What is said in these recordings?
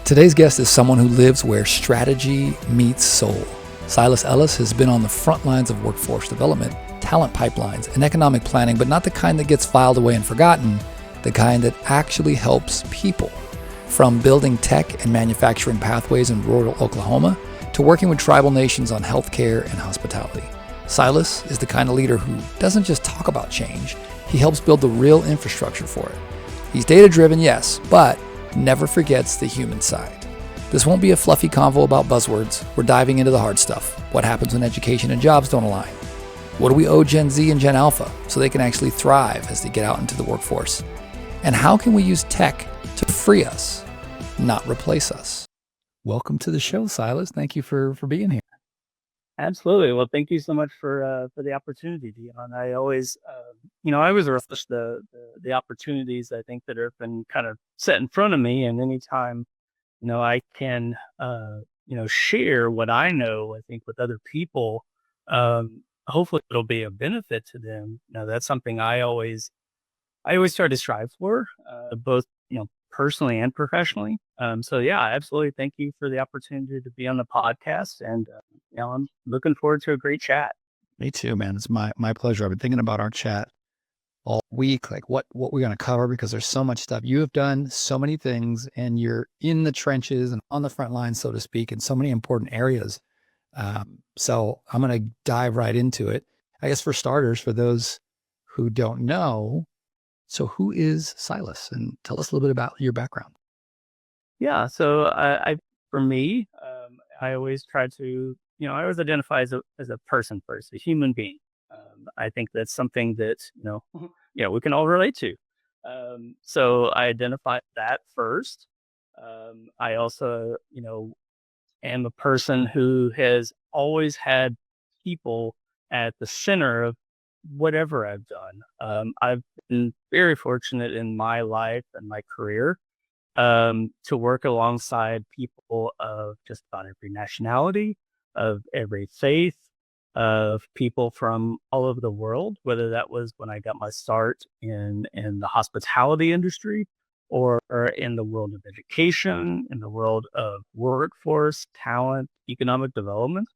Today's guest is someone who lives where strategy meets soul. Silas Ellis has been on the front lines of workforce development, talent pipelines, and economic planning, but not the kind that gets filed away and forgotten, the kind that actually helps people. From building tech and manufacturing pathways in rural Oklahoma to working with tribal nations on healthcare and hospitality. Silas is the kind of leader who doesn't just talk about change, he helps build the real infrastructure for it. He's data-driven, yes, but never forgets the human side. This won't be a fluffy convo about buzzwords. We're diving into the hard stuff. What happens when education and jobs don't align? What do we owe Gen Z and Gen Alpha so they can actually thrive as they get out into the workforce? And how can we use tech to free us, not replace us? Welcome to the show, Silas. Thank you for being here. Absolutely. Well, thank you so much for the opportunity, Dion. I always relish the opportunities I think that have been kind of set in front of me, and anytime I can share what I know, I think with other people, hopefully it'll be a benefit to them. That's something I always try to strive for, both personally and professionally. So yeah, absolutely. Thank you for the opportunity to be on the podcast, and I'm looking forward to a great chat. Me too, man. It's my pleasure. I've been thinking about our chat all week, like what we're going to cover, because there's so much stuff. You have done so many things, and you're in the trenches and on the front lines, so to speak, in so many important areas. So I'm going to dive right into it. I guess for starters, for those who don't know, so who is Silas? And tell us a little bit about your background. Yeah. So for me, I always try to, I always identify as a person first, a human being. I think that's something that, we can all relate to. So I identify that first. I also, am a person who has always had people at the center of whatever I've done. I've been very fortunate in my life and my career to work alongside people of just about every nationality, of every faith, of people from all over the world, whether that was when I got my start in the hospitality industry or in the world of education, in the world of workforce, talent, economic development.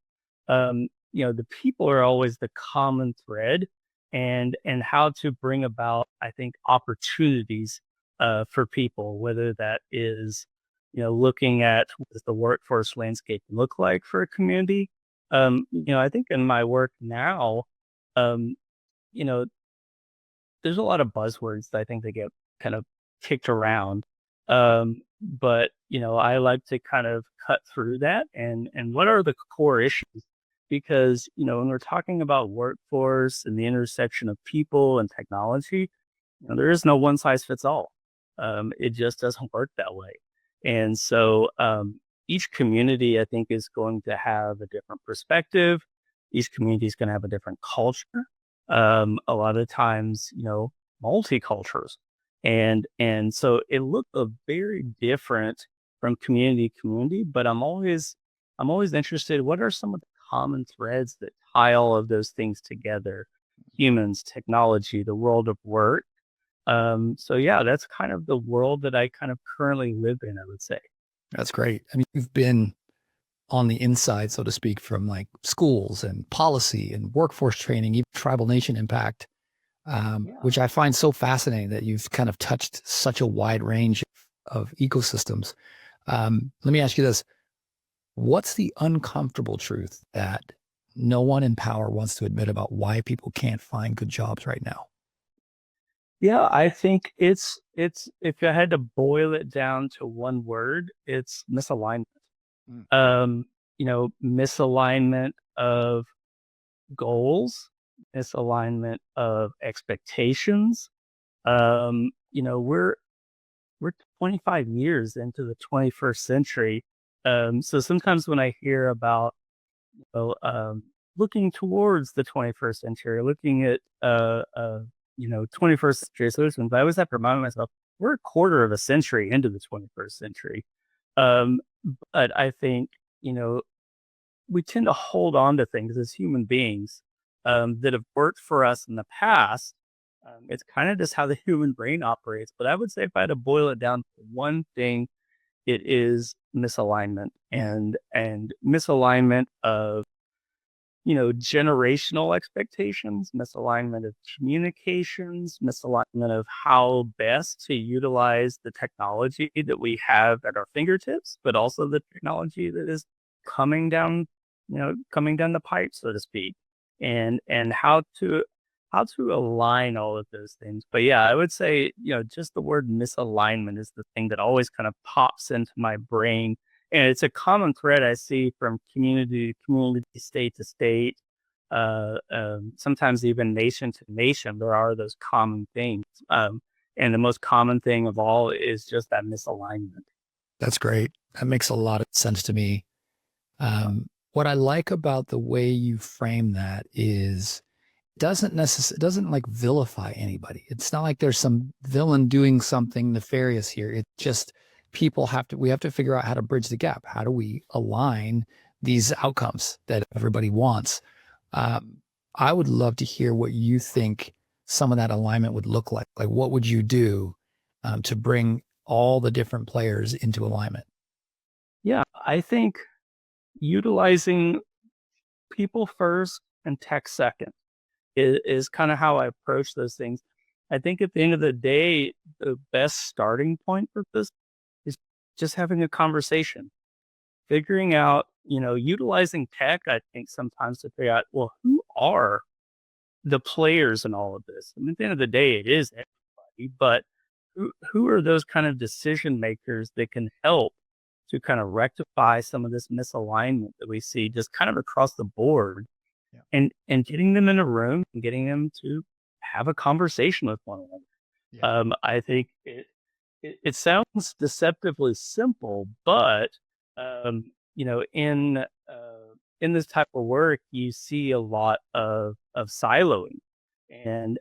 The people are always the common thread, and how to bring about, I think, opportunities for people, whether that is, looking at what does the workforce landscape look like for a community. I think in my work now, um, you know, there's a lot of buzzwords that I think they get kind of kicked around. But I like to kind of cut through that and what are the core issues? Because, when we're talking about workforce and the intersection of people and technology, there is no one size fits all. It just doesn't work that way. And so each community, I think, is going to have a different perspective. Each community is going to have a different culture. A lot of times, multicultures. And so it looked very different from community to community, but I'm always interested, what are some of the common threads that tie all of those things together? Humans, technology, the world of work. So yeah, that's kind of the world that I kind of currently live in, I would say. That's great. I mean, you've been on the inside, so to speak, from like schools and policy and workforce training, even tribal nation impact, which I find so fascinating that you've kind of touched such a wide range of ecosystems. Let me ask you this. What's the uncomfortable truth that no one in power wants to admit about why people can't find good jobs right now? Yeah, I think it's if I had to boil it down to one word, it's misalignment. Mm. Misalignment of goals, misalignment of expectations. We're 25 years into the 21st century. So sometimes when I hear about looking towards the 21st century, looking at 21st century solutions, I always have to remind myself we're a quarter of a century into the 21st century. But I think we tend to hold on to things as human beings that have worked for us in the past. It's kind of just how the human brain operates. But I would say if I had to boil it down to one thing, it is misalignment, and misalignment of, generational expectations, misalignment of communications, misalignment of how best to utilize the technology that we have at our fingertips, but also the technology that is coming down, coming down the pipe, so to speak, and how to align all of those things. But yeah, I would say, just the word misalignment is the thing that always kind of pops into my brain, and it's a common thread I see from community to community, state to state, sometimes even nation to nation. There are those common things. And the most common thing of all is just that misalignment. That's great. That makes a lot of sense to me. What I like about the way you frame that is it doesn't like vilify anybody. It's not like there's some villain doing something nefarious here. It's just we have to figure out how to bridge the gap. How do we align these outcomes that everybody wants? I would love to hear what you think some of that alignment would look like. Like, what would you do to bring all the different players into alignment? Yeah, I think utilizing people first and tech second is kind of how I approach those things. I think at the end of the day, the best starting point for this is just having a conversation, figuring out, utilizing tech, I think sometimes to figure out, well, who are the players in all of this? I mean, at the end of the day, it is everybody, but who are those kind of decision makers that can help to kind of rectify some of this misalignment that we see just kind of across the board, Yeah. and getting them in a room and getting them to have a conversation with one another. Yeah. I think it sounds deceptively simple, but in this type of work, you see a lot of siloing, and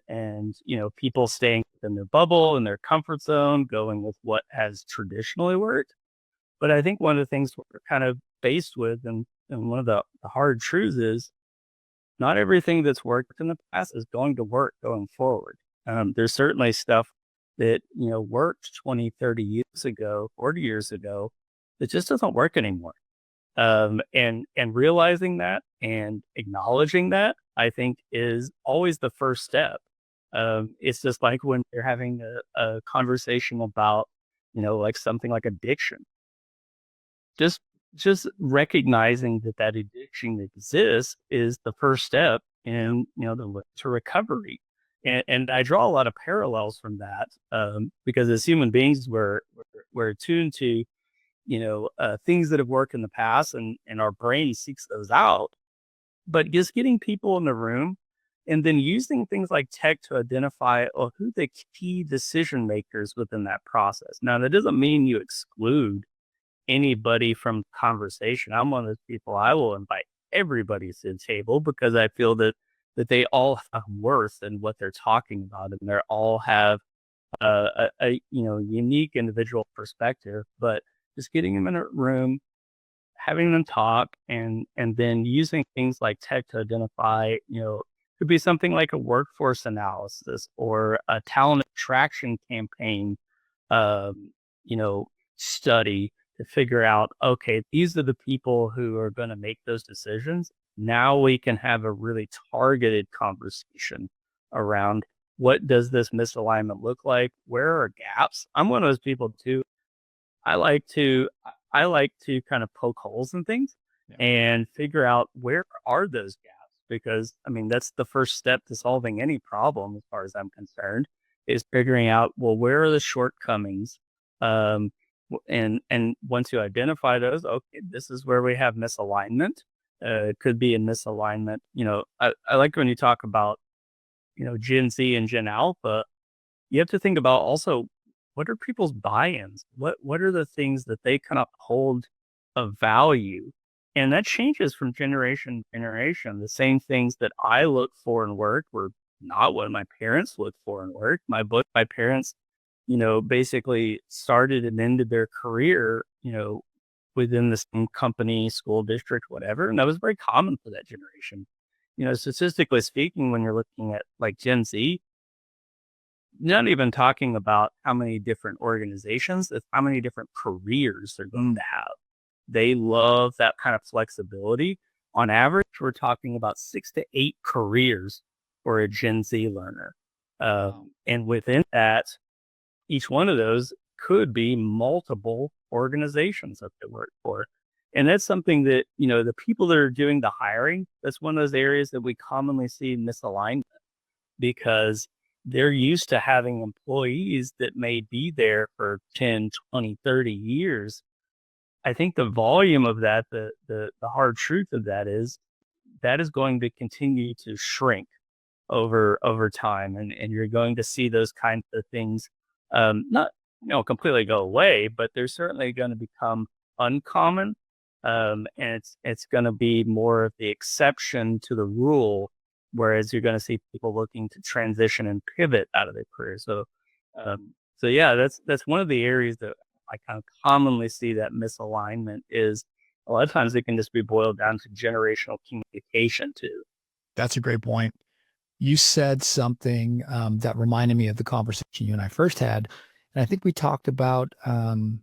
people staying within their bubble and their comfort zone, going with what has traditionally worked. But I think one of the things we're kind of faced with, and one of the hard truths is not everything that's worked in the past is going to work going forward. There's certainly stuff that, worked 20, 30 years ago, 40 years ago, that just doesn't work anymore. And realizing that and acknowledging that, I think, is always the first step. It's just like when you're having a conversation about, like something like addiction. Just just recognizing that that addiction exists is the first step in, the look to recovery. And I draw a lot of parallels from that, because as human beings, we're attuned to, things that have worked in the past, and our brain seeks those out. But just getting people in the room and then using things like tech to identify, who the key decision makers within that process. Now, that doesn't mean you exclude anybody from conversation. I'm one of those people, I will invite everybody to the table, because I feel that they all have worth in what they're talking about, and they all have a unique individual perspective. But just getting them in a room, having them talk, and then using things like tech to identify, could be something like a workforce analysis or a talent attraction campaign, um, you know, study to figure out, okay, these are the people who are going to make those decisions. Now we can have a really targeted conversation around, what does this misalignment look like? Where are gaps? I'm one of those people too. I like to I like to kind of poke holes in things Yeah. and figure out, where are those gaps? Because I mean, that's the first step to solving any problem, as far as I'm concerned, is figuring out, well, where are the shortcomings? Um, and once you identify those, okay, this is where we have misalignment. It could be a misalignment. I like when you talk about, Gen Z and Gen Alpha. You have to think about also, what are people's buy-ins? What are the things that they kind of hold of value? And that changes from generation to generation. The same things that I look for in work were not what my parents looked for in work. My parents, basically started and ended their career, within the same company, school district, whatever. And that was very common for that generation. Statistically speaking, when you're looking at like Gen Z, not even talking about how many different organizations, it's how many different careers they're going to have. They love that kind of flexibility. On average, we're talking about 6 to 8 careers for a Gen Z learner. And within that, each one of those could be multiple organizations that they work for. And that's something that, the people that are doing the hiring, that's one of those areas that we commonly see misalignment, because they're used to having employees that may be there for 10, 20, 30 years. I think the volume of that, the hard truth of that is going to continue to shrink over time. And you're going to see those kinds of things, not, completely go away, but they're certainly going to become uncommon. And it's going to be more of the exception to the rule, whereas you're going to see people looking to transition and pivot out of their career. So yeah, that's one of the areas that I kind of commonly see that misalignment is. A lot of times it can just be boiled down to generational communication too. That's a great point. You said something that reminded me of the conversation you and I first had. And I think we talked about that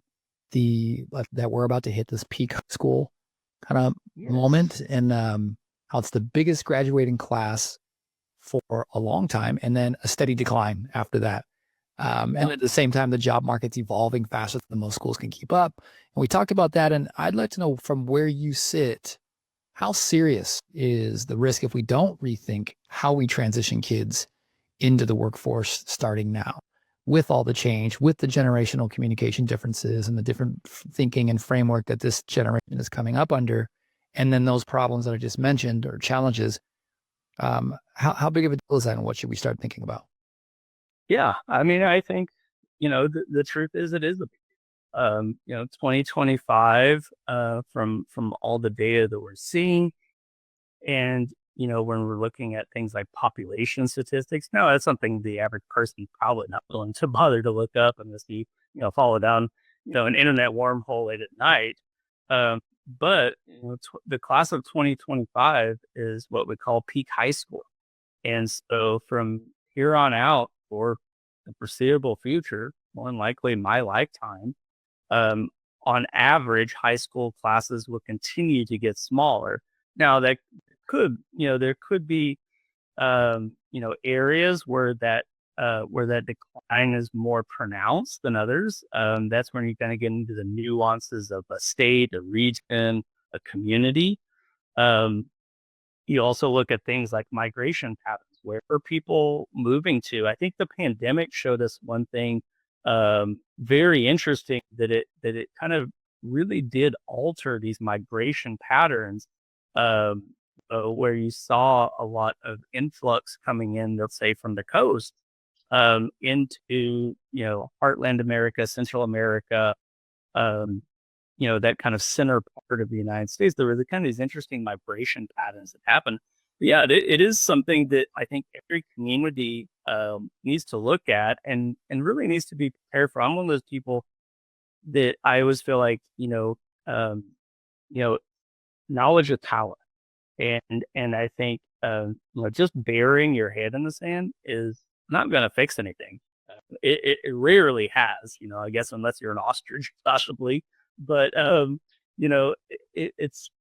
we're about to hit this peak school kind of moment, and how it's the biggest graduating class for a long time, and then a steady decline after that. And at the same time, the job market's evolving faster than most schools can keep up. And we talked about that. And I'd like to know, from where you sit, how serious is the risk if we don't rethink how we transition kids into the workforce starting now, with all the change, with the generational communication differences and the different thinking and framework that this generation is coming up under, and then those problems that I just mentioned, or challenges? How big of a deal is that, and what should we start thinking about? Yeah, I mean, I think, the truth is it is 2025, from all the data that we're seeing, and when we're looking at things like population statistics, no, that's something the average person probably not willing to bother to look up unless you follow down an internet wormhole late at night. But the class of 2025 is what we call peak high school, and so from here on out, for the foreseeable future, more than likely my lifetime, um, on average, high school classes will continue to get smaller. Now, that there could be, areas where that decline is more pronounced than others. That's when you're going to get into the nuances of a state, a region, a community. Um, you also look at things like migration patterns. Where are people moving to? I think the pandemic showed us one thing, very interesting, that it kind of really did alter these migration patterns, um, where you saw a lot of influx coming in, let's say from the coast, into Heartland America, Central America, um, that kind of center part of the United States. There were the kind of these interesting migration patterns that happen. But yeah, it is something that I think every community needs to look at, and really needs to be prepared for. I'm one of those people that I always feel like, you know, knowledge is power. And I think, just burying your head in the sand is not going to fix anything. It rarely has, I guess, unless you're an ostrich, possibly. But it's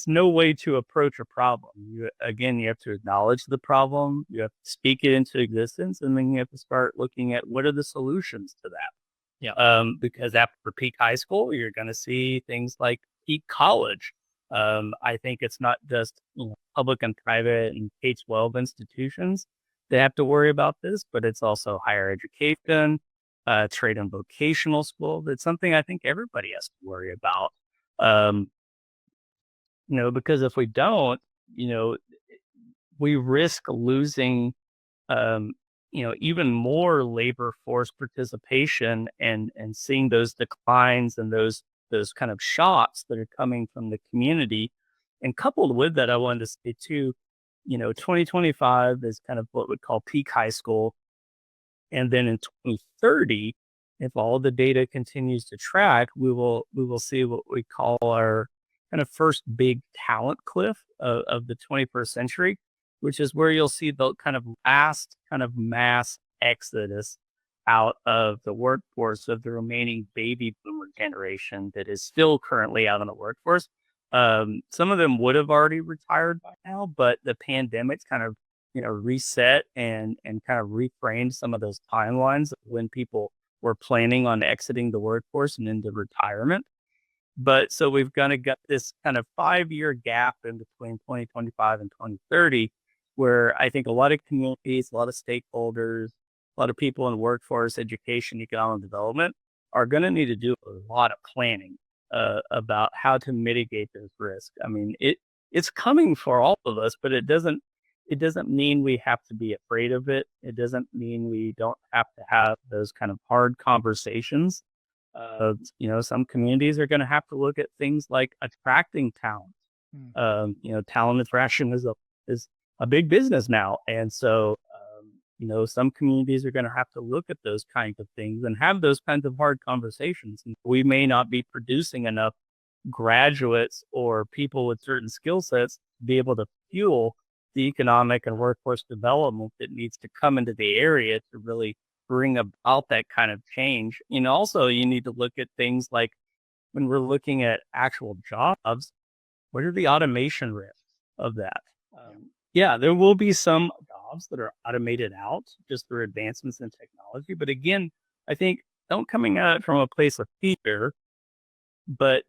no way to approach a problem. You have to acknowledge the problem, you have to speak it into existence, and then you have to start looking at what are the solutions to that. Yeah. Because after peak high school, you're going to see things like peak college. I think it's not just public and private and K-12 institutions that have to worry about this, but it's also higher education, trade and vocational school. That's something I think everybody has to worry about. Um, because if we don't, we risk losing, even more labor force participation, and seeing those declines and those kind of shocks that are coming from the community. And coupled with that, I wanted to say too, 2025 is kind of what we call peak high school. And then in 2030, if all the data continues to track, we will see what we call our kind of first big talent cliff of the 21st century, which is where you'll see the kind of last kind of mass exodus out of the workforce of the remaining baby boomer generation that is still currently out in the workforce. Some of them would have already retired by now, but the pandemic's kind of, reset and kind of reframed some of those timelines when people were planning on exiting the workforce and into retirement. But so we've kind of got this kind of 5-year gap in between 2025 and 2030, where I think a lot of communities, a lot of stakeholders, a lot of people in the workforce, education, economic development are going to need to do a lot of planning about how to mitigate those risks. I mean, it's coming for all of us, but it doesn't mean we have to be afraid of it. It doesn't mean we don't have to have those kind of hard conversations. Some communities are going to have to look at things like attracting talent. Talent attraction is a big business now, and so some communities are going to have to look at those kinds of things and have those kinds of hard conversations. And we may not be producing enough graduates or people with certain skill sets to be able to fuel the economic and workforce development that needs to come into the area to really bring about that kind of change. Also, you need to look at things like when we're looking at actual jobs, what are the automation risks of that? Yeah, there will be some jobs that are automated out just through advancements in technology. But again, I think don't coming at it from a place of fear, but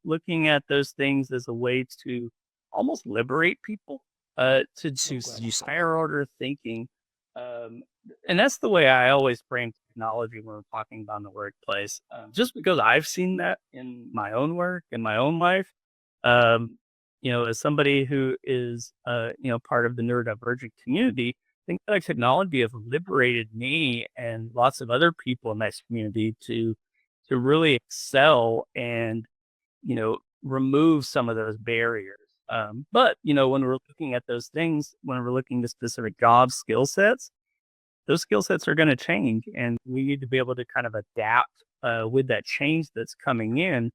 looking at those things as a way to almost liberate people to use higher order thinking. And that's the way I always frame technology when we're talking about in the workplace. Just because I've seen that in my own work, in my own life, as somebody who is, part of the neurodivergent community, I think that technology has liberated me and lots of other people in that community to really excel and, remove some of those barriers. But when we're looking at those things, when we're looking at specific job skill sets, those skill sets are going to change, and we need to be able to kind of adapt with that change that's coming in,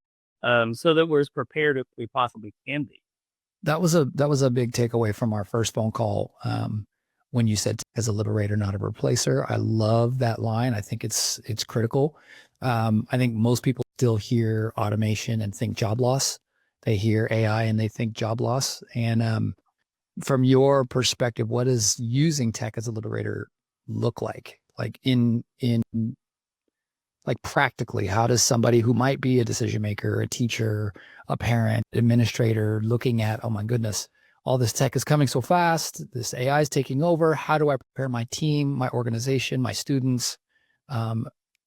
so that we're as prepared as we possibly can be. That was a big takeaway from our first phone call. When you said as a liberator, not a replacer. I love that line. I think it's critical. I think most people still hear automation and think job loss. They hear AI and they think job loss. And from your perspective, what does using tech as a liberator look like? Like in like practically, how does somebody who might be a decision maker, a teacher, a parent, administrator, looking at, oh my goodness, all this tech is coming so fast, this AI is taking over. How do I prepare my team, my organization, my students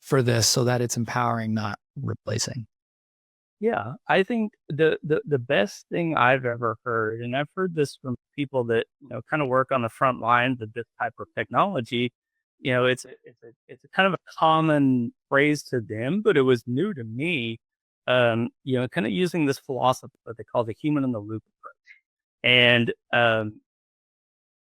for this so that it's empowering, not replacing? Yeah, I think the best thing I've ever heard, and I've heard this from people that kind of work on the front lines of this type of technology. It's a kind of a common phrase to them, but it was new to me. Kind of using this philosophy that they call the human in the loop approach, and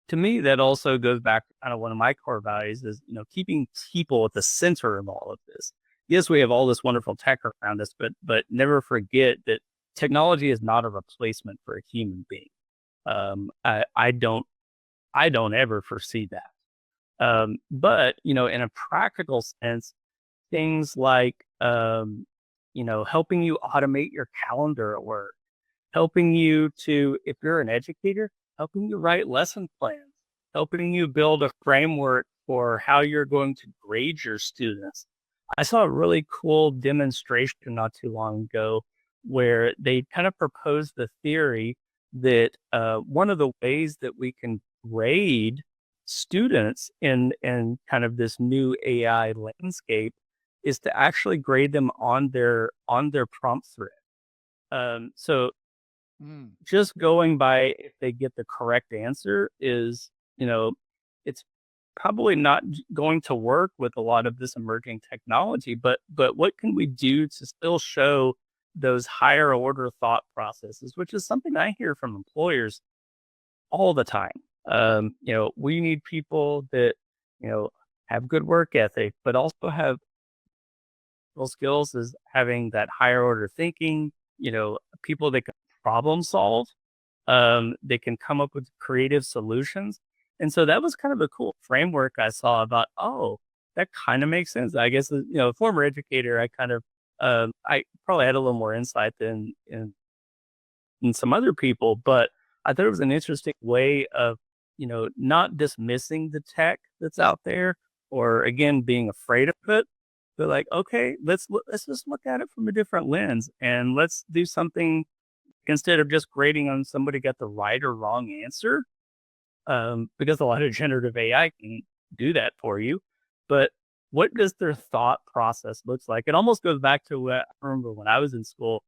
to me, that also goes back to kind of one of my core values is keeping people at the center of all of this. Yes, we have all this wonderful tech around us, but never forget that technology is not a replacement for a human being. I don't ever foresee that. But in a practical sense, things like helping you automate your calendar at work, helping you to, if you're an educator, helping you write lesson plans, helping you build a framework for how you're going to grade your students. I saw a really cool demonstration not too long ago where they kind of proposed the theory that one of the ways that we can grade students in kind of this new AI landscape is to actually grade them on their prompt thread. So just going by if they get the correct answer is, it's probably not going to work with a lot of this emerging technology, but what can we do to still show those higher order thought processes, which is something I hear from employers all the time. We need people that, have good work ethic, but also have skills as having that higher order thinking, people that can problem solve, they can come up with creative solutions. And so that was kind of a cool framework I saw about, that kind of makes sense. I guess, former educator, I probably had a little more insight than some other people, but I thought it was an interesting way of, not dismissing the tech that's out there or again, being afraid of it, but like, okay, let's just look at it from a different lens and let's do something instead of just grading on somebody got the right or wrong answer. Because a lot of generative AI can do that for you. But what does their thought process looks like? It almost goes back to what I remember when I was in school,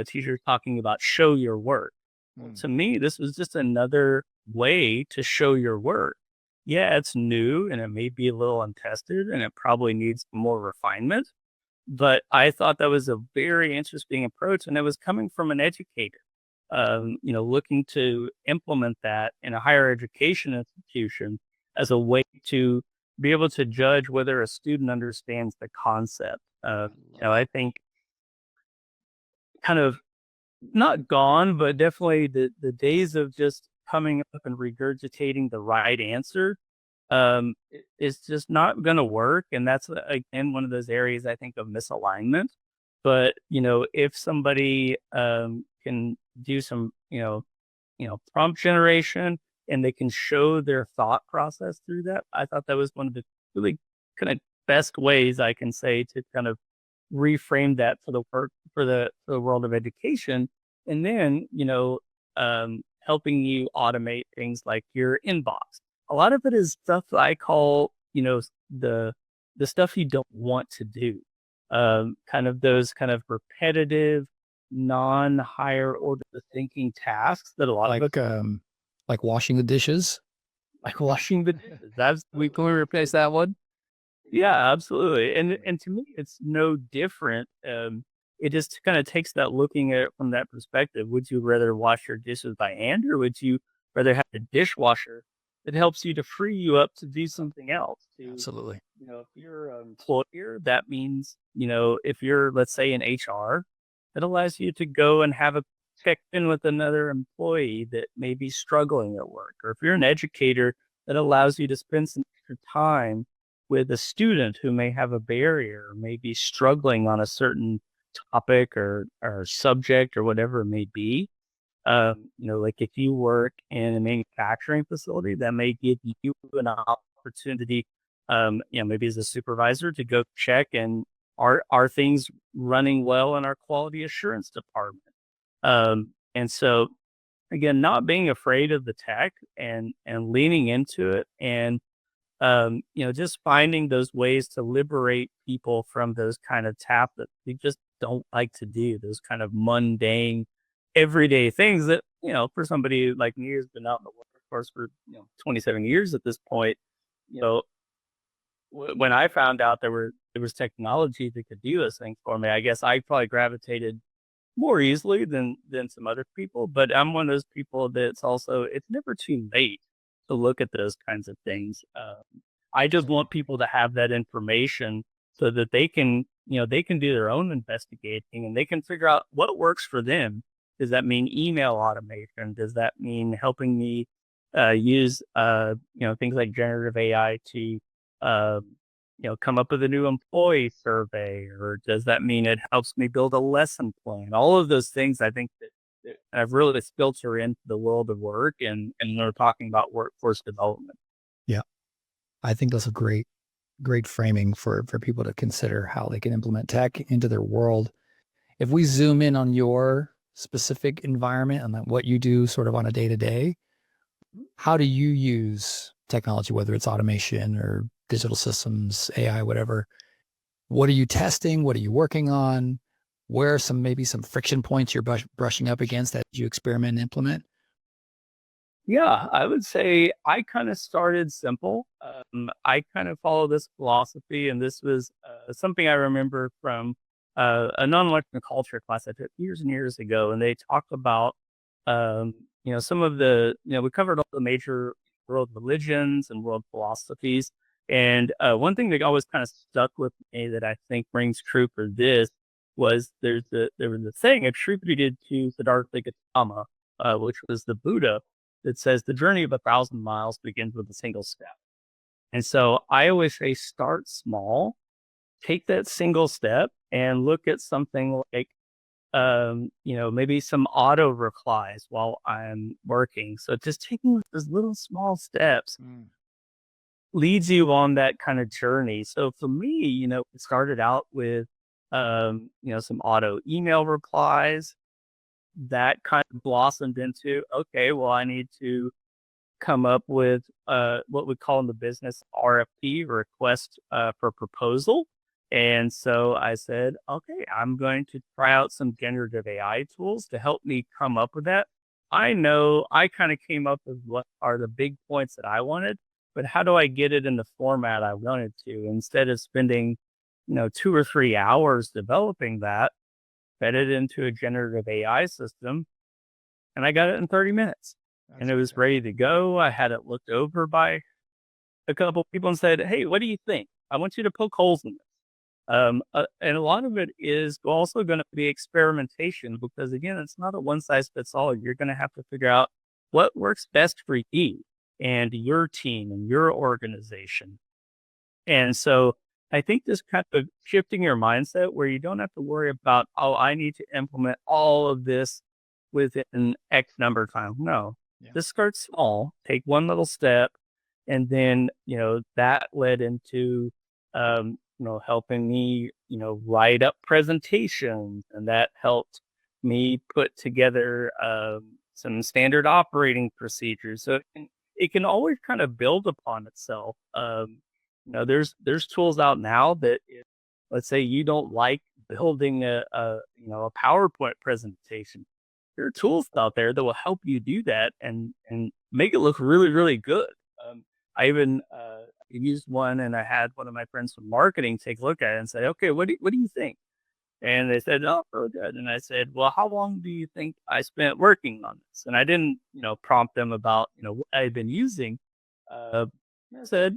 teachers talking about show your work. Well, to me, this was just another way to show your work. Yeah, it's new and it may be a little untested and it probably needs more refinement. But I thought that was a very interesting approach, and it was coming from an educator, looking to implement that in a higher education institution as a way to be able to judge whether a student understands the concept. I think kind of not gone, but definitely the days of just coming up and regurgitating the right answer is just not going to work. And that's again one of those areas I think of misalignment. But if somebody can do some prompt generation and they can show their thought process through that, I thought that was one of the really kind of best ways I can say to kind of reframe that for the work for the world of education, and then helping you automate things like your inbox. A lot of it is stuff that I call the stuff you don't want to do, kind of those kind of repetitive, non-higher order thinking tasks that a lot of like washing the dishes. like washing the dishes. Can we replace that one? Yeah, absolutely. And to me, it's no different. It just kind of takes that looking at it from that perspective. Would you rather wash your dishes by hand, or would you rather have a dishwasher that helps you to free you up to do something else? Absolutely. If you're an employer, that means, if you're, let's say, in HR, it allows you to go and have a check in with another employee that may be struggling at work. Or if you're an educator, that allows you to spend some extra time with a student who may have a barrier, or may be struggling on a certain topic or subject or whatever it may be. Like if you work in a manufacturing facility, that may give you an opportunity, maybe as a supervisor to go check and are things running well in our quality assurance department. And so again, not being afraid of the tech and leaning into it, and just finding those ways to liberate people from those kind of tasks that they just don't like to do, those kind of mundane, everyday things that, for somebody like me who's been out in the workforce for, 27 years at this point, you know, when I found out there was technology that could do those things for me, I guess I probably gravitated more easily than some other people. But I'm one of those people that's also, it's never too late to look at those kinds of things. I just want people to have that information so that they can do their own investigating and they can figure out what works for them. Does that mean email automation? Does that mean helping me use things like generative AI to come up with a new employee survey, or does that mean it helps me build a lesson plan? All of those things I think that I've really filter into the world of work, and we're talking about workforce development. Yeah, I think that's a great framing for people to consider how they can implement tech into their world. If we zoom in on your specific environment and what you do sort of on a day-to-day, how do you use technology, whether it's automation or digital systems, AI, whatever? What are you testing? What are you working on? Where are maybe some friction points you're brushing up against as you experiment and implement? Yeah, I would say I kind of started simple. I kind of follow this philosophy, and this was something I remember from a non-electrical culture class I took years and years ago, and they talked about some of the we covered all the major world religions and world philosophies, and one thing that always kind of stuck with me that I think rings true for this was there was a saying attributed to Siddhartha Gautama, which was the Buddha, that says the journey of 1,000 miles begins with a single step. And so I always say start small, take that single step and look at something like, maybe some auto replies while I'm working. So just taking those little small steps Mm. leads you on that kind of journey. So for me, it started out with, some auto email replies that kind of blossomed into, okay, well, I need to come up with what we call in the business RFP, request for proposal. And so I said, okay, I'm going to try out some generative AI tools to help me come up with that. I know I kind of came up with what are the big points that I wanted, but how do I get it in the format I wanted to instead of spending, 2 or 3 hours developing that, fed it into a generative AI system, and I got it in 30 minutes and That's it was ready to fantastic. go. I had it looked over by a couple people and said, "Hey, what do you think? I want you to poke holes in this." And a lot of it is also going to be experimentation because again, it's not a one size fits all. You're going to have to figure out what works best for you and your team and your organization. And so I think this kind of shifting your mindset where you don't have to worry about, oh, I need to implement all of this within X number of time. No, Yeah. just start small, take one little step. And then, that led into, helping me, write up presentations. And that helped me put together some standard operating procedures. So it can always kind of build upon itself. There's tools out now that if, let's say you don't like building a PowerPoint presentation, there are tools out there that will help you do that and make it look really, really good. I even used one and I had one of my friends from marketing take a look at it and say, okay, what do you think? And they said, oh, really good. And I said, well, how long do you think I spent working on this? And I didn't, prompt them about, what I had been using. Uh, I said,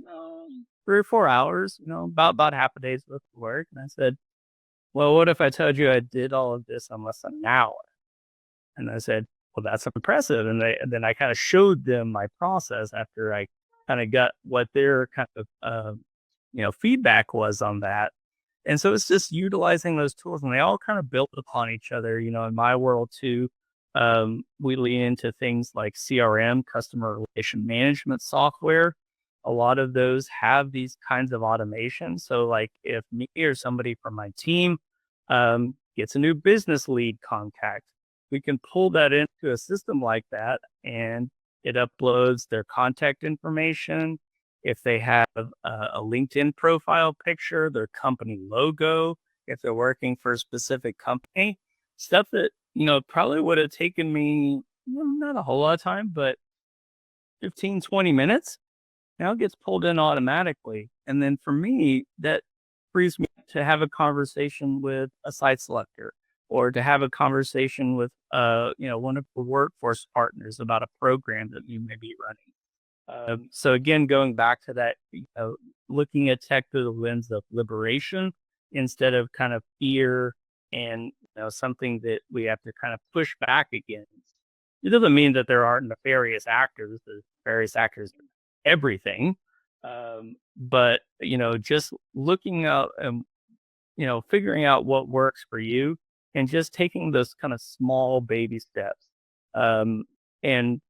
3 or 4 hours, about half a day's worth of work. And I said, well, what if I told you I did all of this in less than an hour? And I said, well, that's impressive. And then I kind of showed them my process after I kind of got what their kind of, feedback was on that. And so it's just utilizing those tools and they all kind of build upon each other. In my world too, we lean into things like CRM, customer relation management software. A lot of those have these kinds of automation. So like if me or somebody from my team gets a new business lead contact, we can pull that into a system like that and it uploads their contact information. If they have a LinkedIn profile picture, their company logo, if they're working for a specific company, stuff that, probably would have taken me not a whole lot of time, but 15, 20 minutes now it gets pulled in automatically. And then for me, that frees me to have a conversation with a site selector or to have a conversation with, one of the workforce partners about a program that you may be running. So again, going back to that, looking at tech through the lens of liberation instead of kind of fear and something that we have to kind of push back against. It doesn't mean that there aren't nefarious actors. There's nefarious actors in everything, but just looking out and figuring out what works for you and just taking those kind of small baby steps. And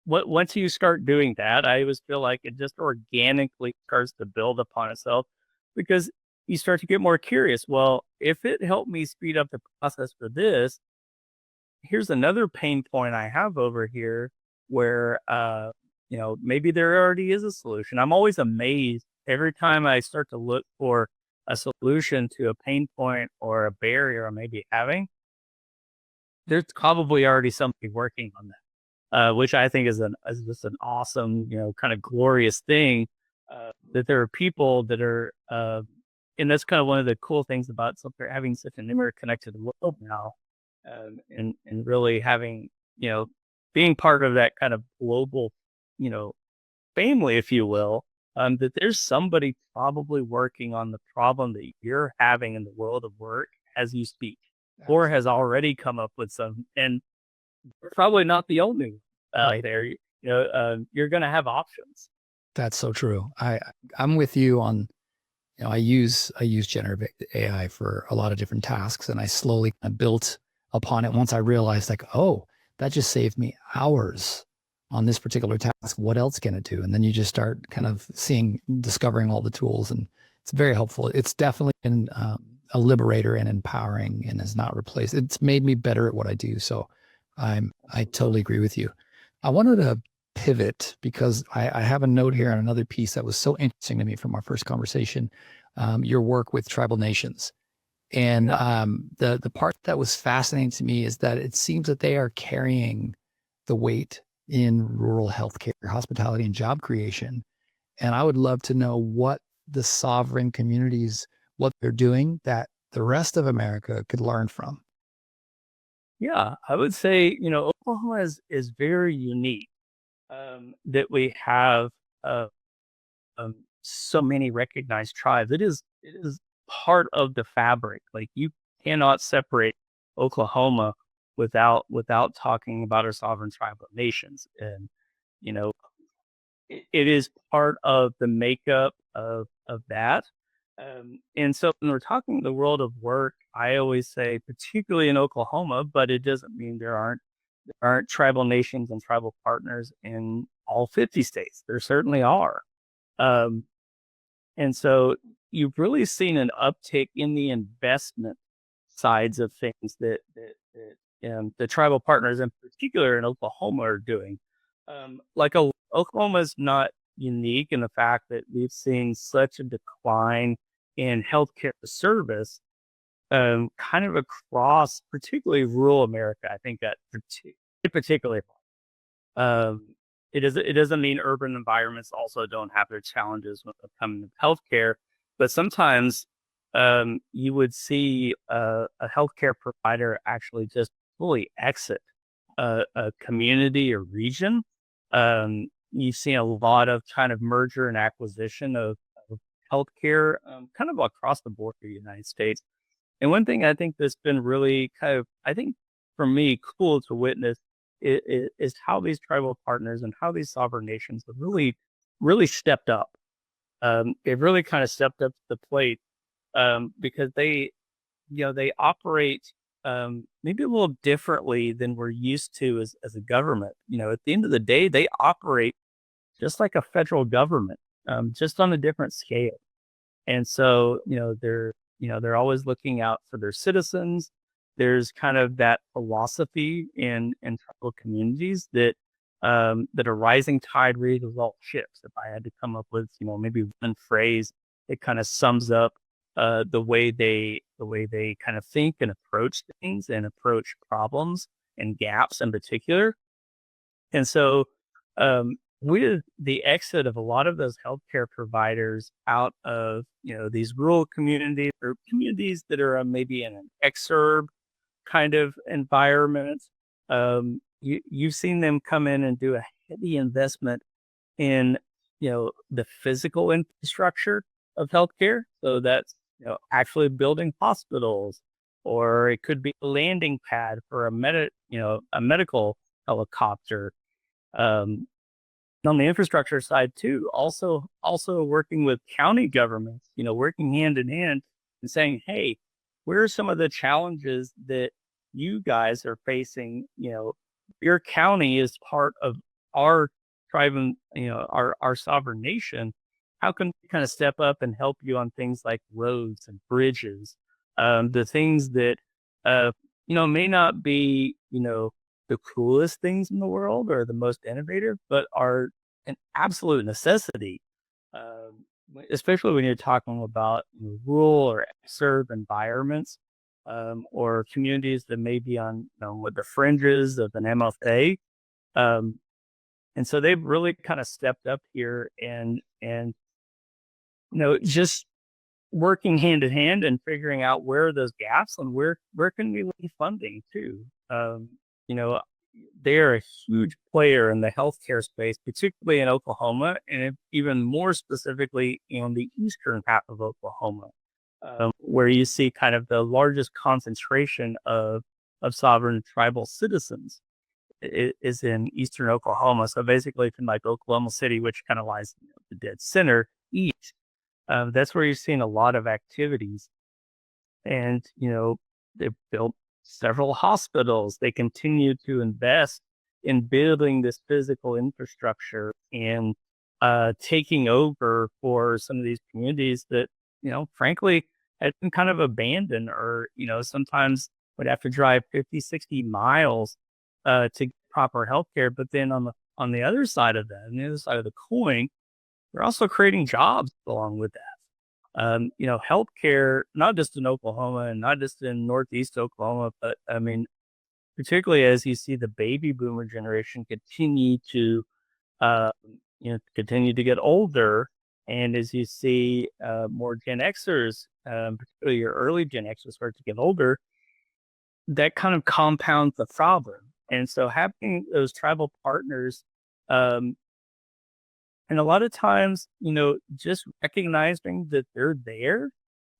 once you start doing that, I always feel like it just organically starts to build upon itself because you start to get more curious. Well, if it helped me speed up the process for this, here's another pain point I have over here where, maybe there already is a solution. I'm always amazed every time I start to look for a solution to a pain point or a barrier I may be having. There's probably already somebody working on that, which I think is just an awesome, kind of glorious thing. That there are people that are, and that's kind of one of the cool things about having such an interconnected world now, and really having, being part of that kind of global, you know, family, if you will. That there's somebody probably working on the problem that you're having in the world of work as you speak, or has Absolutely. already come up with some, and probably not the only there. You're going to have options. That's so true. I'm with you on, I use generative AI for a lot of different tasks, and I slowly kind of built upon it once I realized like, oh, that just saved me hours on this particular task. What else can it do? And then you just start kind of discovering all the tools, and it's very helpful. It's definitely been a liberator and empowering, and has not replaced. It's made me better at what I do. So I totally agree with you. I wanted to pivot because I have a note here on another piece that was so interesting to me from our first conversation, your work with tribal nations. And Yeah. the part that was fascinating to me is that it seems that they are carrying the weight in rural healthcare, hospitality, and job creation. And I would love to know what the sovereign communities, what they're doing that the rest of America could learn from. Yeah, I would say, Oklahoma is very unique, that we have uh, so many recognized tribes. It is part of the fabric. Like you cannot separate Oklahoma without talking about our sovereign tribal nations. And you know, it is part of the makeup of that. And so when we're talking the world of work, I always say, particularly in Oklahoma, but it doesn't mean there aren't tribal nations and tribal partners in all 50 states. There certainly are. Um, and so you've really seen an uptick in the investment sides of things that the tribal partners, in particular in Oklahoma, are doing. Oklahoma's not unique in the fact that we've seen such a decline in healthcare service, kind of across, particularly rural America. I think that particularly. Um, it doesn't mean urban environments also don't have their challenges when it comes to healthcare, but sometimes you would see a healthcare provider actually just fully exit a community or region. You've seen a lot of kind of merger and acquisition of healthcare, kind of across the board in the United States. And one thing I think that's been really kind of, I think for me, cool to witness is how these tribal partners and how these sovereign nations have really, really stepped up. They've really kind of stepped up to the plate, because they operate maybe a little differently than we're used to as a government. At the end of the day, they operate just like a federal government, just on a different scale. And so, they're always looking out for their citizens. There's kind of that philosophy in tribal communities that a rising tide raises all ships. If I had to come up with, maybe one phrase, it kind of sums up the way they kind of think and approach things and approach problems and gaps in particular. And so, with the exit of a lot of those healthcare providers out of these rural communities or communities that are maybe in an exurb kind of environment, you've seen them come in and do a heavy investment in the physical infrastructure of healthcare. So that's actually building hospitals, or it could be a landing pad for a medical helicopter. Um, on the infrastructure side too, also working with county governments, working hand in hand and saying, hey, where are some of the challenges that you guys are facing? Your county is part of our tribe and our sovereign nation. How can we kind of step up and help you on things like roads and bridges? The things that uh may not be the coolest things in the world or the most innovative, but are an absolute necessity, especially when you're talking about rural or exurb environments, or communities that may be on with the fringes of an MFA. Um, and so they've really kind of stepped up here and just working hand in hand and figuring out where are those gaps and where can we leave funding too. You know, they're a huge player in the healthcare space, particularly in Oklahoma, and even more specifically in the eastern half of Oklahoma, where you see kind of the largest concentration of sovereign tribal citizens is in eastern Oklahoma. So basically, from like Oklahoma City, which kind of lies the dead center east. That's where you're seeing a lot of activities. And, they've built several hospitals. They continue to invest in building this physical infrastructure and taking over for some of these communities that, frankly, had been kind of abandoned or, sometimes would have to drive 50, 60 miles to get proper healthcare. But then on the other side of that, on the other side of the coin, they're also creating jobs along with that. Healthcare, not just in Oklahoma and not just in Northeast Oklahoma, but I mean, particularly as you see the baby boomer generation uh, continue to get older, and as you see more Gen Xers, particularly your early Gen Xers, start to get older, that kind of compounds the problem. And so having those tribal partners, um, and a lot of times, just recognizing that they're there,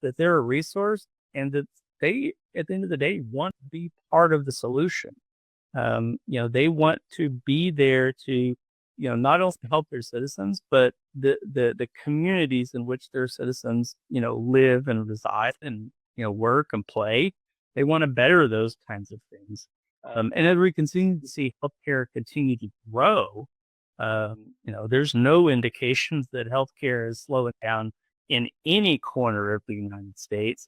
that they're a resource, and that they, at the end of the day, want to be part of the solution. They want to be there to, not only help their citizens, but the communities in which their citizens, live and reside and, work and play. They want to better those kinds of things. And as we continue to see healthcare continue to grow, there's no indications that healthcare is slowing down in any corner of the United States.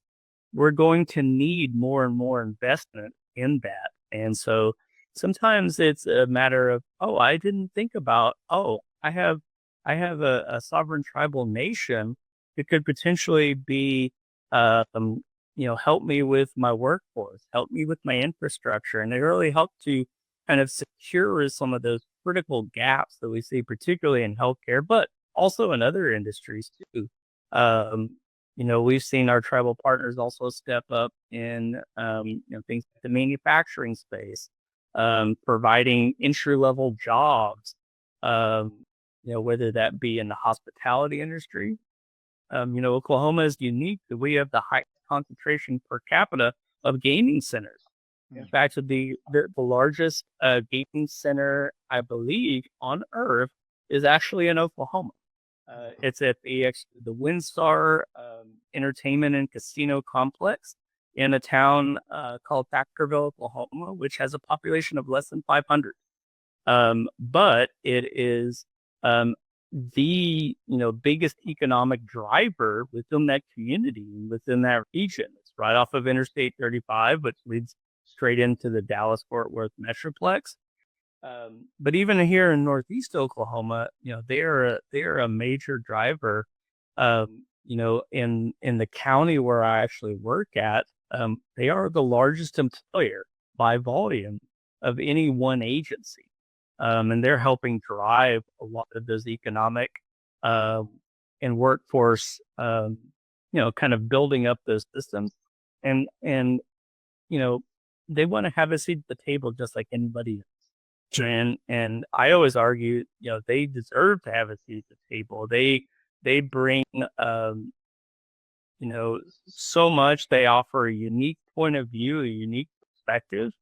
We're going to need more and more investment in that. And so sometimes it's a matter of, oh, I didn't think about, I have a sovereign tribal nation that could potentially be, help me with my workforce, help me with my infrastructure. And they really help to kind of secure some of those critical gaps that we see, particularly in healthcare, but also in other industries too. We've seen our tribal partners also step up in, things like the manufacturing space, providing entry-level jobs, whether that be in the hospitality industry. Oklahoma is unique that we have the highest concentration per capita of gaming centers. In fact, the largest gaming center, I believe, on Earth is actually in Oklahoma. It's at the WinStar Entertainment and Casino Complex in a town called Thackerville, Oklahoma, which has a population of less than 500. But it is the biggest economic driver within that community and within that region. It's right off of Interstate 35, which leads straight into the Dallas-Fort Worth Metroplex. But even here in Northeast Oklahoma, they are a major driver. In the county where I actually work at, they are the largest employer by volume of any one agency. And they're helping drive a lot of those economic and workforce, kind of building up those systems. And they want to have a seat at the table just like anybody else. Sure. And I always argue, they deserve to have a seat at the table. They bring, so much. They offer a unique point of view, a unique perspective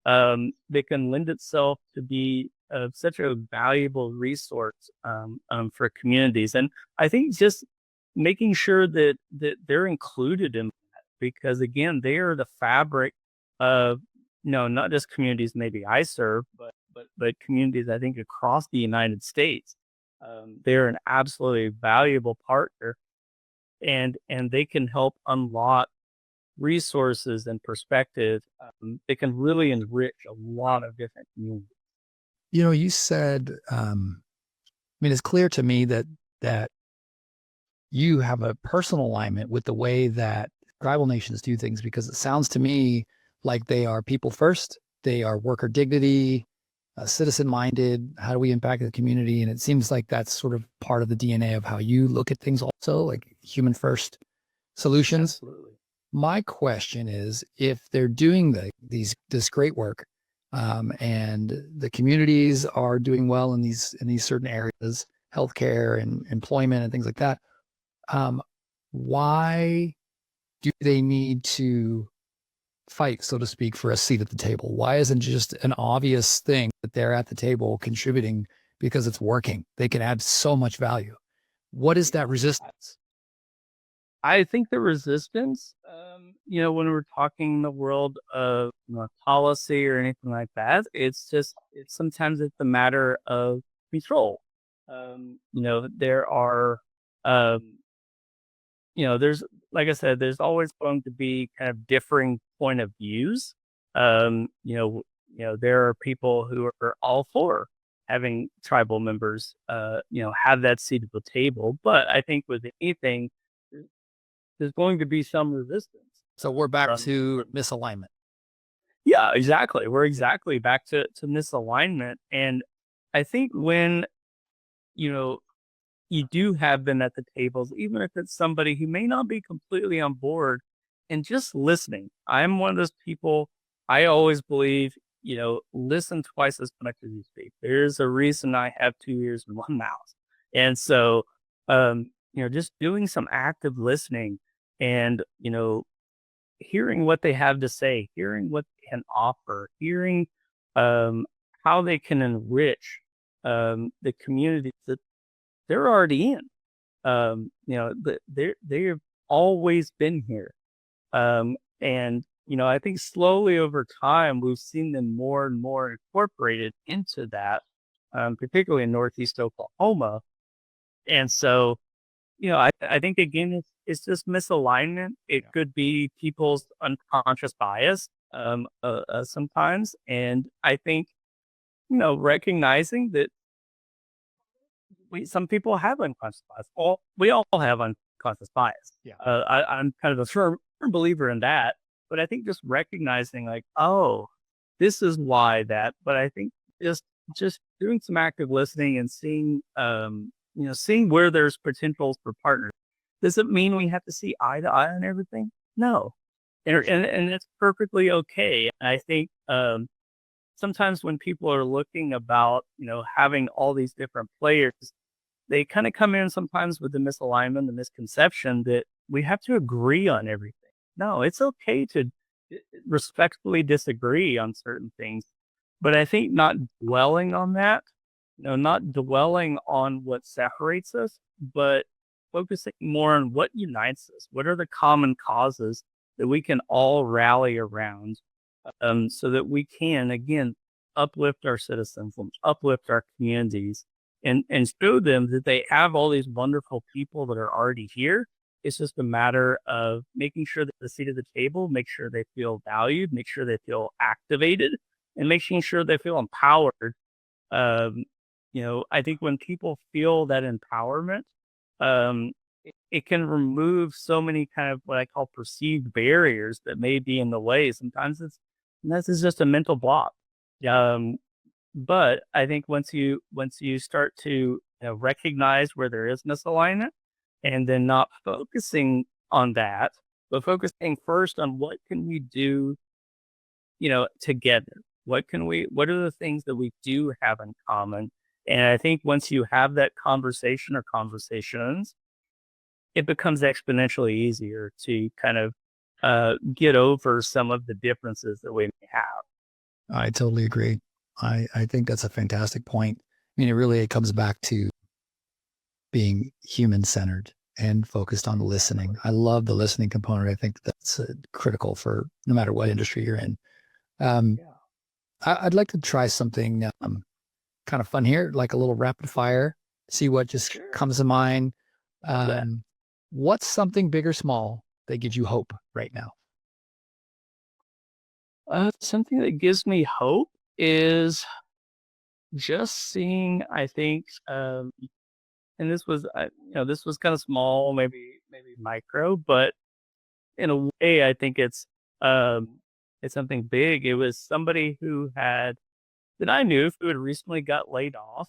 that can lend itself to be such a valuable resource for communities. And I think just making sure that they're included in that, because again, they are the fabric of, not just communities maybe I serve, but communities I think across the United States. They're an absolutely valuable partner, and they can help unlock resources and perspective. They can really enrich a lot of different communities. You said, it's clear to me that you have a personal alignment with the way that tribal nations do things, because it sounds to me like they are people first, they are worker dignity, citizen-minded. How do we impact the community? And it seems like that's sort of part of the DNA of how you look at things also, like human first solutions. Absolutely. My question is, if they're doing this great work, and the communities are doing well in these certain areas, healthcare and employment and things like that, why do they need to fight, so to speak, for a seat at the table? Why isn't it just an obvious thing that they're at the table contributing because it's working? They can add so much value. What is that resistance? I think the resistance, when we're talking the world of policy or anything like that, it's sometimes it's a matter of control. There are, um, there's, like I said, there's always going to be kind of differing point of views. Um, you know, there are people who are all for having tribal members, have that seat at the table. But I think with anything, there's going to be some resistance. So we're back From to misalignment. Yeah, exactly. We're exactly back to misalignment. And I think when, you know, you do have them at the tables, even if it's somebody who may not be completely on board and just listening. I'm one of those people, I always believe, listen twice as much as you speak. There's a reason I have 2 ears and one mouth. And so, just doing some active listening and, hearing what they have to say, hearing what they can offer, hearing um, how they can enrich the communities that they're already in. They've always been here. And I think slowly over time, we've seen them more and more incorporated into that, particularly in Northeast Oklahoma. And so, I think again, it's just misalignment. It could be people's unconscious bias sometimes. And I think, recognizing that some people have unconscious bias. We all have unconscious bias. Yeah. I'm kind of a firm believer in that. But I think just recognizing like, oh, this is why that. But I think just doing some active listening and seeing where there's potentials for partners. Does it mean we have to see eye to eye on everything? No. And it's perfectly okay. I think sometimes when people are looking about, having all these different players, they kind of come in sometimes with the misalignment, the misconception that we have to agree on everything. No, it's okay to respectfully disagree on certain things. But I think not dwelling on that, not dwelling on what separates us, but focusing more on what unites us. What are the common causes that we can all rally around, so that we can, again, uplift our citizens, and uplift our communities, and show them that they have all these wonderful people that are already here. It's just a matter of making sure that the seat at the table, make sure they feel valued, make sure they feel activated, and making sure they feel empowered. Um, I think when people feel that empowerment, it can remove so many kind of what I call perceived barriers that may be in the way. Sometimes this is just a mental block. Um, but I think once you start to recognize where there is misalignment, and then not focusing on that, but focusing first on what can we do, together. What are the things that we do have in common? And I think once you have that conversation or conversations, it becomes exponentially easier to kind of get over some of the differences that we may have. I totally agree. I think that's a fantastic point. I mean, it comes back to being human centered and focused on listening. I love the listening component. I think that's critical for no matter what industry you're in. I'd like to try something kind of fun here, like a little rapid fire, see what just comes to mind. What's something big or small that gives you hope right now? Something that gives me hope is just seeing, I think, and this was kind of small, maybe micro, but in a way, I think it's something big. It was somebody that I knew who had recently got laid off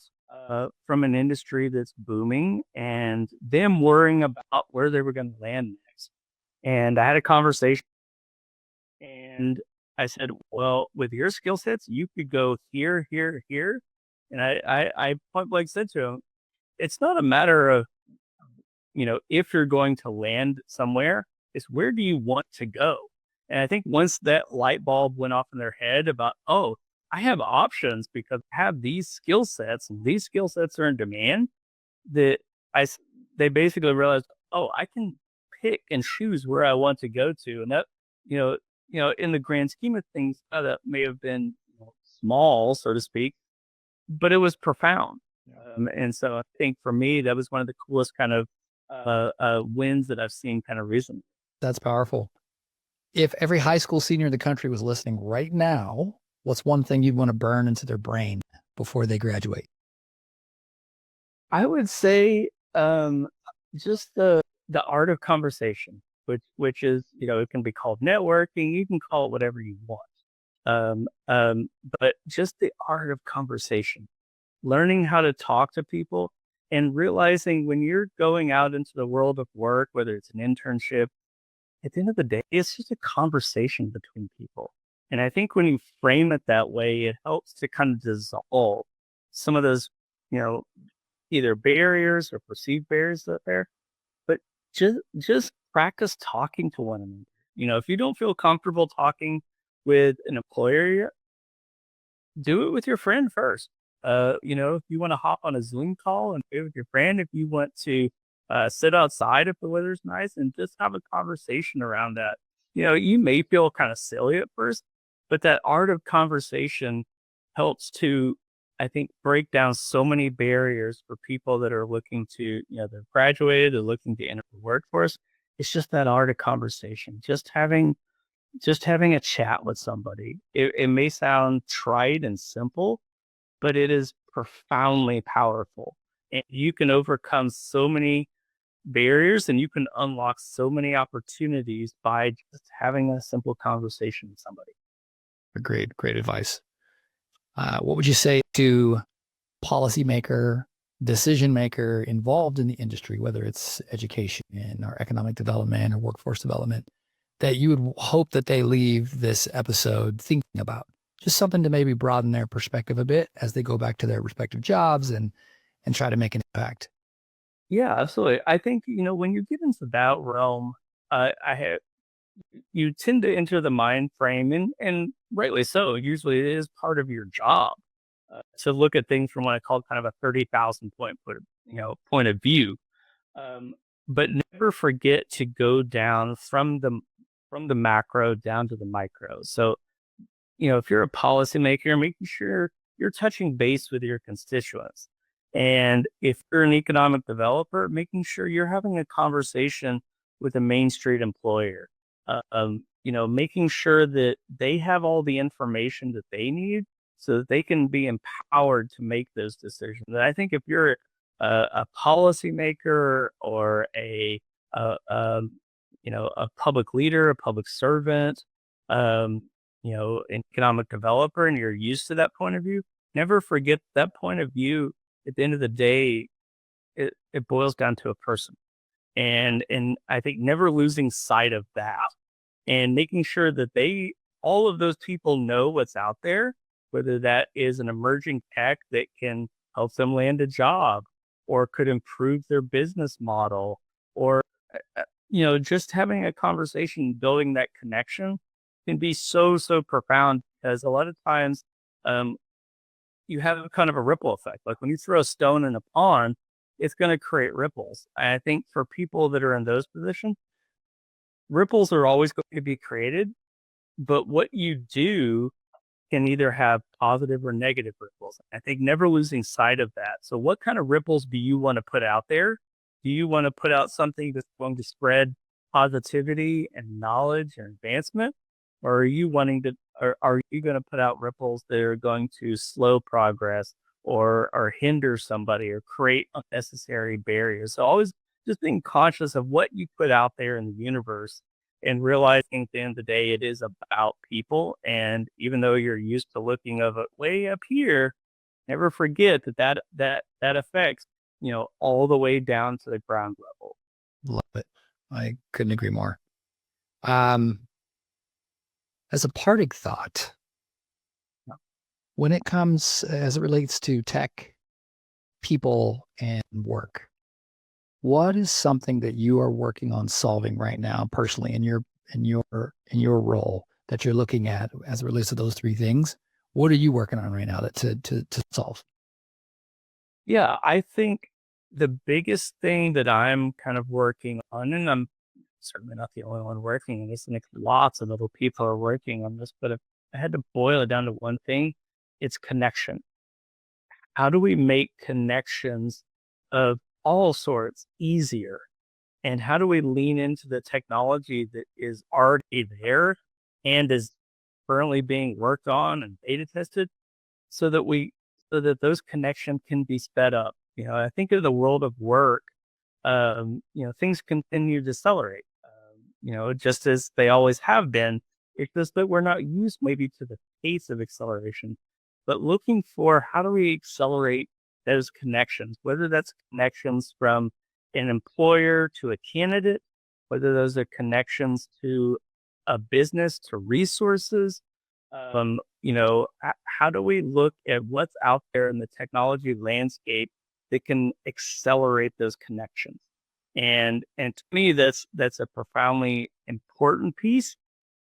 from an industry that's booming, and them worrying about where they were going to land next. And I had a conversation, and I said, "Well, with your skill sets, you could go here, here, here." And I point blank said to him, "It's not a matter of if you're going to land somewhere, it's where do you want to go?" And I think once that light bulb went off in their head about, oh, I have options because I have these skill sets, and these skill sets are in demand, that I, they basically realized, oh, I can pick and choose where I want to go to. And that, in the grand scheme of things, that may have been small, so to speak, but it was profound. And so I think for me, that was one of the coolest kind of wins that I've seen kind of recently. That's powerful. If every high school senior in the country was listening right now, what's one thing you'd want to burn into their brain before they graduate? I would say just the art of conversation, which is, it can be called networking. You can call it whatever you want. But just the art of conversation, learning how to talk to people, and realizing when you're going out into the world of work, whether it's an internship, at the end of the day, it's just a conversation between people. And I think when you frame it that way, it helps to kind of dissolve some of those, either barriers or perceived barriers that are there. But just practice talking to one another. If you don't feel comfortable talking with an employer, do it with your friend first. If you want to hop on a Zoom call and do it with your friend, if you want to sit outside if the weather's nice and just have a conversation around that. You may feel kind of silly at first, but that art of conversation helps to, I think, break down so many barriers for people that are looking to, they're graduated, they're looking to enter the workforce. It's just that art of conversation, just having a chat with somebody. It may sound trite and simple, but it is profoundly powerful. And you can overcome so many barriers and you can unlock so many opportunities by just having a simple conversation with somebody. Great advice. What would you say to policymaker, decision maker involved in the industry, whether it's education or economic development or workforce development, that you would hope that they leave this episode thinking about? Just something to maybe broaden their perspective a bit as they go back to their respective jobs and try to make an impact. Yeah, absolutely. I think, when you get into that realm, you tend to enter the mind frame, and rightly so. Usually it is part of your job to look at things from what I call kind of a 30,000 point of view. But never forget to go down from the macro down to the micro. So, if you're a policymaker, making sure you're touching base with your constituents. And if you're an economic developer, making sure you're having a conversation with a Main Street employer, making sure that they have all the information that they need so that they can be empowered to make those decisions. And I think if you're a policymaker or a public leader, a public servant, an economic developer, and you're used to that point of view, never forget that point of view. At the end of the day, it boils down to a person. And I think never losing sight of that and making sure that all of those people know what's out there, whether that is an emerging tech that can help them land a job or could improve their business model, or, just having a conversation, building that connection can be so, so profound, because a lot of times, you have kind of a ripple effect. Like when you throw a stone in a pond, it's going to create ripples. And I think for people that are in those positions, ripples are always going to be created, but what you do can either have positive or negative ripples. I think never losing sight of that. So what kind of ripples do you want to put out there? Do you want to put out something that's going to spread positivity and knowledge and advancement? Or are you going to put out ripples that are going to slow progress or hinder somebody or create unnecessary barriers? So always just being conscious of what you put out there in the universe and realizing at the end of the day, it is about people. And even though you're used to looking of it way up here, never forget that affects, all the way down to the ground level. Love it. I couldn't agree more. As a parting thought, when it comes, as it relates to tech, people, and work, what is something that you are working on solving right now, personally, in your role that you're looking at as it relates to those three things? What are you working on right now to solve? Yeah, I think the biggest thing that I'm kind of working on, and I'm certainly not the only one working on this, and lots of other people are working on this, but if I had to boil it down to one thing, it's connection. How do we make connections of all sorts easier? And how do we lean into the technology that is already there and is currently being worked on and beta tested so that those connections can be sped up? I think of the world of work, things continue to accelerate, just as they always have been. It's just that we're not used maybe to the pace of acceleration, but looking for how do we accelerate those connections, whether that's connections from an employer to a candidate, whether those are connections to a business, to resources. How do we look at what's out there in the technology landscape that can accelerate those connections? And to me, that's a profoundly important piece,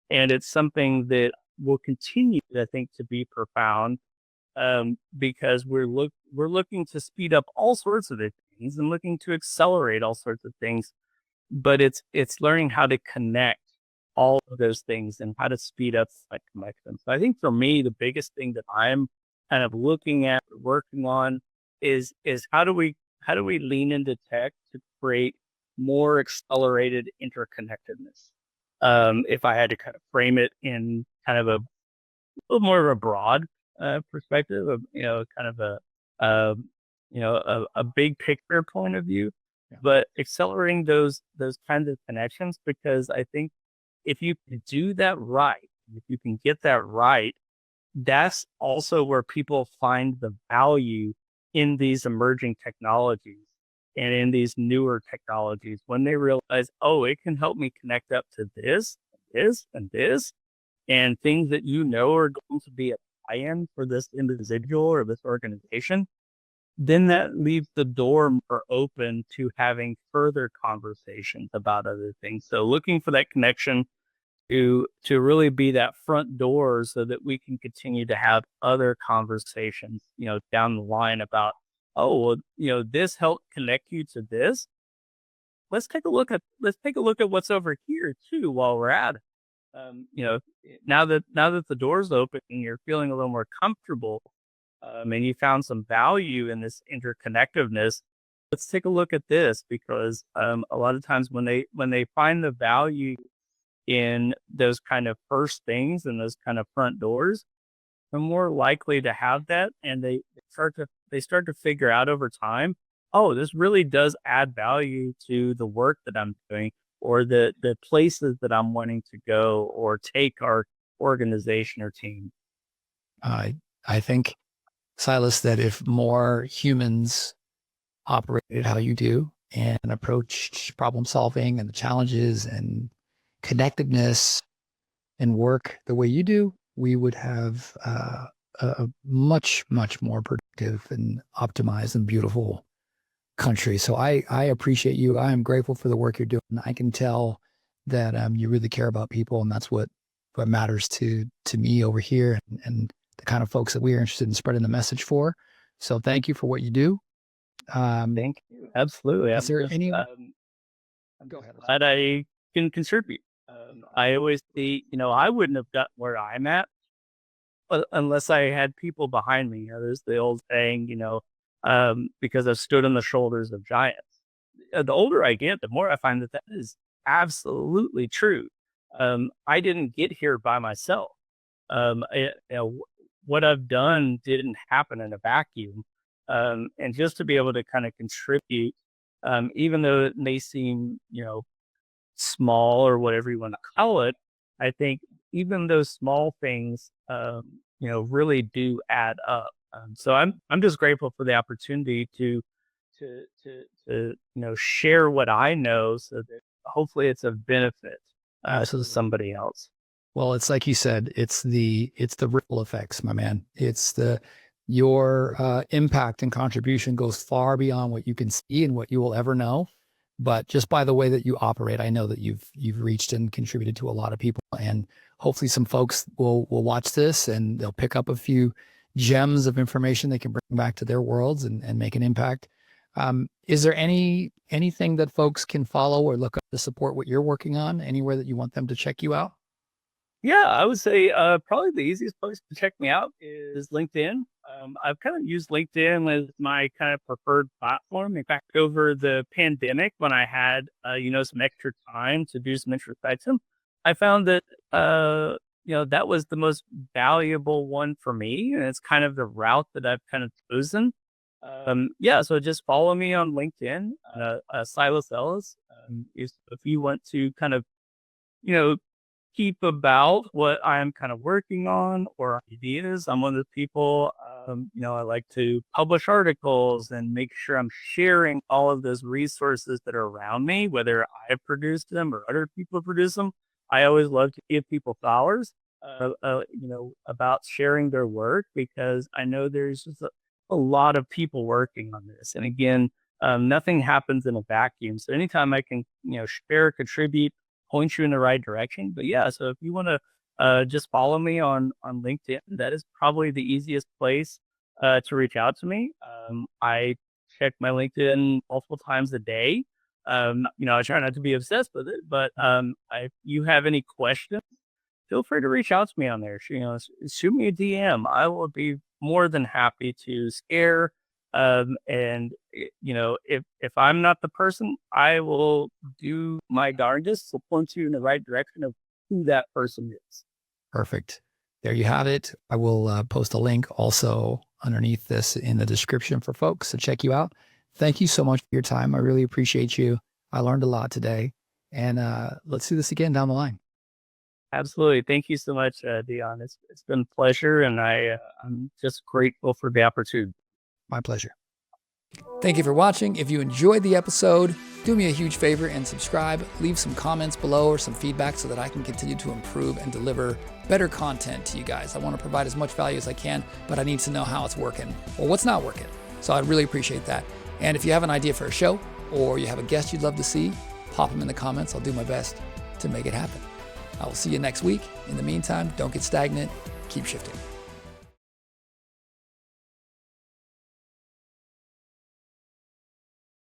and it's something that will continue, I think, to be profound, because we're looking to speed up all sorts of things and looking to accelerate all sorts of things, but it's learning how to connect all of those things and how to speed up that connection. So I think for me, the biggest thing that I'm kind of looking at, working on, is how do we lean into tech to create more accelerated interconnectedness? If I had to kind of frame it in kind of a little more of a broad perspective of, kind of a big picture point of view, Yeah. but accelerating those kinds of connections, because I think if you can do that right, if you can get that right, that's also where people find the value in these emerging technologies and in these newer technologies, when they realize, oh, it can help me connect up to this, and this, and things that are going to be a buy-in for this individual or this organization. Then that leaves the door more open to having further conversations about other things. So looking for that connection to really be that front door so that we can continue to have other conversations, down the line about, oh, well, this helped connect you to this. Let's take a look at what's over here too while we're at it. Now that the door's open and you're feeling a little more comfortable, and you found some value in this interconnectiveness, let's take a look at this, because a lot of times when they find the value in those kind of first things and those kind of front doors, they're more likely to have that, and they start to figure out over time, oh, this really does add value to the work that I'm doing, or the places that I'm wanting to go or take our organization or team. I think, Silas, that if more humans operated how you do and approached problem solving and the challenges and connectedness and work the way you do, we would have a much, much more productive and optimized and beautiful country. So I appreciate you. I am grateful for the work you're doing. I can tell that you really care about people, and that's what matters to me over here, and the kind of folks that we are interested in spreading the message for. So thank you for what you do. Thank you. Absolutely. Is there any? I'm Go ahead. glad I can contribute. I always see, I wouldn't have gotten where I'm at unless I had people behind me. There's the old saying, because I've stood on the shoulders of giants. The older I get, the more I find that is absolutely true. I didn't get here by myself. What I've done didn't happen in a vacuum. And just to be able to kind of contribute, even though it may seem, small or whatever you want to call it, I think even those small things, really do add up. So I'm just grateful for the opportunity to share what I know, so that hopefully it's of benefit to somebody else. Well, it's like you said, it's the ripple effects, my man. It's your impact and contribution goes far beyond what you can see and what you will ever know. But just by the way that you operate, I know that you've reached and contributed to a lot of people, and hopefully some folks will watch this and they'll pick up a few gems of information they can bring back to their worlds and make an impact. Is there anything that folks can follow or look up to support what you're working on? Anywhere that you want them to check you out? Yeah, I would say probably the easiest place to check me out is LinkedIn. I've kind of used LinkedIn as my kind of preferred platform. In fact, over the pandemic, when I had some extra time to do some introspection, I found that that was the most valuable one for me, and it's kind of the route that I've kind of chosen. Yeah, so just follow me on LinkedIn, Silas Ellis. If you want to kind of you know keep about what I'm kind of working on or ideas. I'm one of the people, I like to publish articles and make sure I'm sharing all of those resources that are around me, whether I've produced them or other people produce them. I always love to give people flowers, about sharing their work because I know there's just a lot of people working on this. And again, nothing happens in a vacuum. So anytime I can, share, contribute, point you in the right direction. But yeah, so if you want to just follow me on LinkedIn, that is probably the easiest place to reach out to me. I check my LinkedIn multiple times a day. I try not to be obsessed with it, but if you have any questions, feel free to reach out to me on there. Shoot me a DM. I will be more than happy to share. If I'm not the person, I will do my darndest to point you in the right direction of who that person is. Perfect. There you have it. I will post a link also underneath this in the description for folks to check you out. Thank you so much for your time. I really appreciate you. I learned a lot today, and let's do this again down the line. Absolutely. Thank you so much, Dion. It's been a pleasure, and I'm just grateful for the opportunity. My pleasure. Thank you for watching. If you enjoyed the episode, do me a huge favor and subscribe. Leave some comments below or some feedback so that I can continue to improve and deliver better content to you guys. I want to provide as much value as I can, but I need to know how it's working or what's not working. So I'd really appreciate that. And if you have an idea for a show or you have a guest you'd love to see, pop them in the comments. I'll do my best to make it happen. I will see you next week. In the meantime, don't get stagnant. Keep shifting.